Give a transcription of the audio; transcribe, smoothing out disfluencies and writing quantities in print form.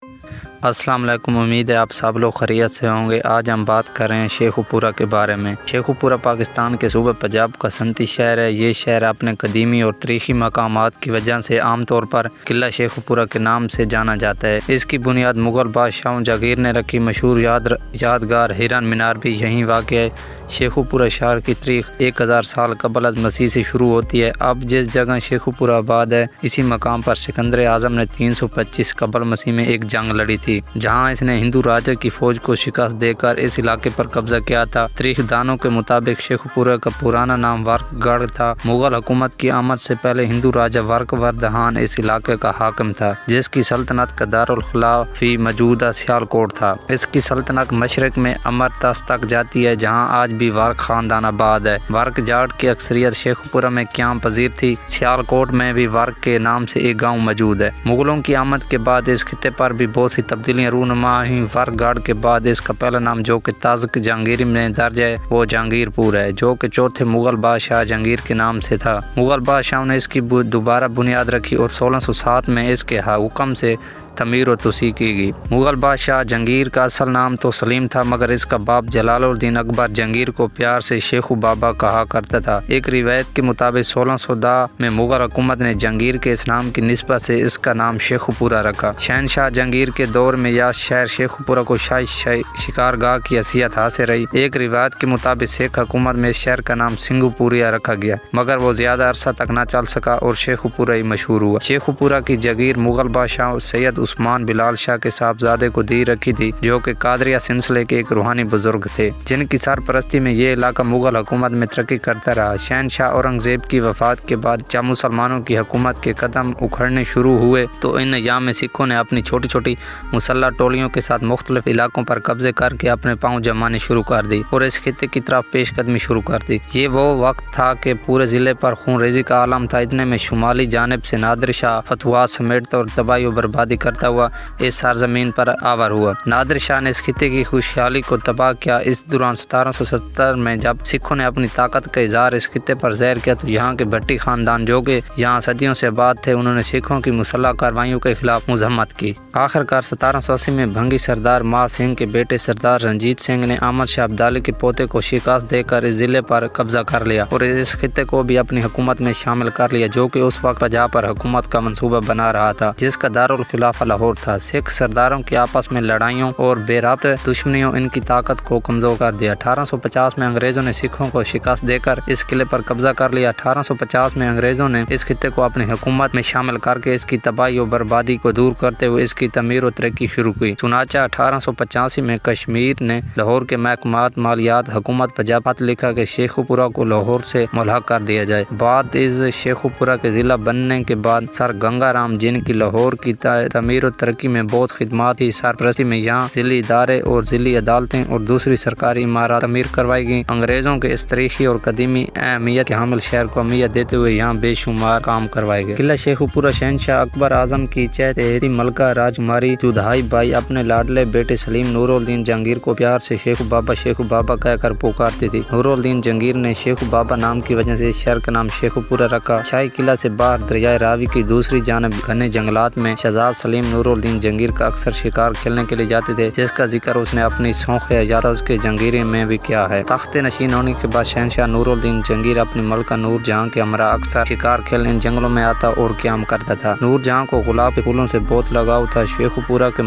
السلام علیکم، امید ہے آپ سب لوگ خیریت سے ہوں گے۔ آج ہم بات کر رہے ہیں شیخو پورہ کے بارے میں۔ شیخو پورہ پاکستان کے صوبہ پنجاب کا صنعتی شہر ہے۔ یہ شہر اپنے قدیمی اور تاریخی مقامات کی وجہ سے عام طور پر قلعہ شیخو پورہ کے نام سے جانا جاتا ہے۔ اس کی بنیاد مغل بادشاہوں جہانگیر نے رکھی۔ مشہور یادگار ہرن مینار بھی یہیں واقع ہے۔ شیخو پورہ شہر کی تاریخ 1000 سال قبل از مسیح سے شروع ہوتی ہے۔ اب جس جگہ شیخو پورہ آباد ہے، اسی مقام پر سکندر اعظم نے 325 قبل مسیح میں ایک جنگ لڑی تھی، جہاں اس نے ہندو راجہ کی فوج کو شکست دے کر اس علاقے پر قبضہ کیا تھا۔ تاریخ دانوں کے مطابق شیخو پورہ کا پرانا نام ورک گڑھ تھا۔ مغل حکومت کی آمد سے پہلے ہندو راجہ ورک وردھان اس علاقے کا حاکم تھا، جس کی سلطنت کا دارالخلافہ موجودہ سیالکوٹ تھا۔ اس کی سلطنت مشرق میں امرتسر تک جاتی ہے، جہاں آج بھی ورک خاندان آباد ہے۔ ورک جاٹ کی اکثریت شیخو پورہ میں قیام پذیر تھی۔ سیالکوٹ میں بھی ورک کے نام سے ایک گاؤں موجود ہے۔ مغلوں کی آمد کے بعد اس خطے پر بھی بہت سی تبدیلیاں رونما ہوئیں۔ ورک گڑھ کے بعد اس کا پہلا نام جو کہ تازک جہانگیری میں درج ہے، وہ جہانگیر پور ہے، جو کہ چوتھے مغل بادشاہ جہانگیر کے نام سے تھا۔ مغل بادشاہوں نے اس کی دوبارہ بنیاد رکھی اور 1607 میں اس کے حکم سے تعمیر و توسیع کی گئی۔ مغل بادشاہ جہانگیر کا اصل نام تو سلیم تھا، مگر اس کا باپ جلال الدین اکبر جہانگیر کو پیار سے شیخو بابا کہا کرتا تھا۔ ایک روایت کے مطابق 1610 میں مغل حکومت نے جہانگیر کے اس نام کی نسبت سے اس کا نام شیخو پورہ رکھا۔ شہنشاہ جہانگیر کے دور میں یہ شہر شیخو پورہ کو شاہی شکارگاہ کی حیثیت حاصل رہی۔ ایک روایت کے مطابق سکھ حکومت میں اس شہر کا نام سنگھو پوریا رکھا گیا، مگر وہ زیادہ عرصہ تک نہ چل سکا اور شیخو پورہ ہی مشہور ہوا۔ شیخو پورہ کی جاگیر مغل بادشاہ سید عثمان بلال شاہ کے صاحبزادے کو دی رکھی تھی، جو کہ قادریہ سلسلے کے ایک روحانی بزرگ تھے، جن کی سرپرستی میں یہ علاقہ مغل حکومت میں ترقی کرتا رہا۔ شہنشاہ اورنگزیب کی وفات کے بعد جب مسلمانوں کی حکومت کے قدم اکھڑنے شروع ہوئے تو ان ایام میں سکھوں نے اپنی چھوٹی چھوٹی مسلح ٹولیوں کے ساتھ مختلف علاقوں پر قبضے کر کے اپنے پاؤں جمانے شروع کر دی اور اس خطے کی طرف پیش قدمی شروع کر دی۔ یہ وہ وقت تھا کہ پورے ضلع پر خون ریزی کا عالم تھا۔ اتنے میں شمالی جانب سے نادر شاہ فتوحات سمیٹتا اور تباہی و بربادی کرتا ہوا اس سرزمین پر آور ہوا۔ نادر شاہ نے اس خطے کی خوشحالی کو تباہ کیا۔ اس دوران 1770 میں جب سکھوں نے اپنی طاقت کا اظہار اس خطے پر ظاہر کیا تو یہاں کے بھٹی خاندان، جو کہ یہاں صدیوں سے آباد تھے، انہوں نے سکھوں کی مسلح کارروائیوں کے خلاف مزاحمت کی۔ آخرکار 1780 میں بھنگی سردار ماہ سنگھ کے بیٹے سردار رنجیت سنگھ نے احمد شاہ ابدالی کے پوتے کو شکست دے کر اس ضلع پر قبضہ کر لیا اور اس خطے کو بھی اپنی حکومت میں شامل کر لیا، جو کہ اس وقت پنجاب پر حکومت کا منصوبہ بنا رہا تھا، جس کا دارالخلافہ لاہور تھا۔ سکھ سرداروں کی آپس میں لڑائیوں اور بے ربط دشمنیوں ان کی طاقت کو کمزور کر دیا۔ 1850 میں انگریزوں نے سکھوں کو شکست دے کر اس قلعے پر قبضہ کر لیا۔ 1850 میں انگریزوں نے اس خطے کو اپنی حکومت میں شامل کر کے اس کی تباہی و بربادی کو دور کرتے ہوئے اس کی تعمیر و ترقی شروع کی۔ چنانچہ 1885 میں کشمیر نے لاہور کے محکمات مالیات حکومت پنجاب خط لکھا کہ شیخو پورہ کو لاہور سے ملحق کر دیا جائے۔ بعد از شیخو پورہ کے ضلع بننے کے بعد سر گنگا رام، جن کی لاہور کی تعمیر و ترقی میں بہت خدمات کی سرپرستی میں یہاں ضلعی ادارے اور ضلعی عدالتیں اور دوسری سرکاری عمارات تعمیر کروائی گئیں۔ انگریزوں کے اس تاریخی اور قدیمی اہمیت کے حامل شہر کو اہمیت دیتے ہوئے یہاں بے شمار کام کروائے گئے۔ قلعہ شیخو پورہ شہنشاہ اکبر اعظم کی چہتےتی ملکہ راجکماری جودھائی بائی اپنے لاڈلے بیٹے سلیم نور الدین جہانگیر کو پیار سے شیخو بابا کہہ کر پکارتی تھی۔ نور الدین جہانگیر نے شیخو بابا نام کی وجہ سے اس شہر کا نام شیخو پورہ رکھا۔ شاہی قلعہ سے باہر دریائے راوی کی دوسری جانب گھنے جنگلات میں شہزاد سلیم نور الدین جہانگیر کا اکثر شکار کھیلنے کے لیے جاتے تھے، جس کا ذکر اس نے اپنی سونخ اجازت کے جہانگیری میں بھی کیا ہے۔ تخت نشین ہونے کے بعد شہنشاہ نور الدین جہانگیر اپنی ملکہ نور جہاں کے ہمراہ اکثر شکار کھیلنے ان جنگلوں میں آتا اور قیام کرتا تھا۔ نور جہاں کو گلاب کے پھولوں سے بہت لگاؤ تھا۔ شیخو پورہ کے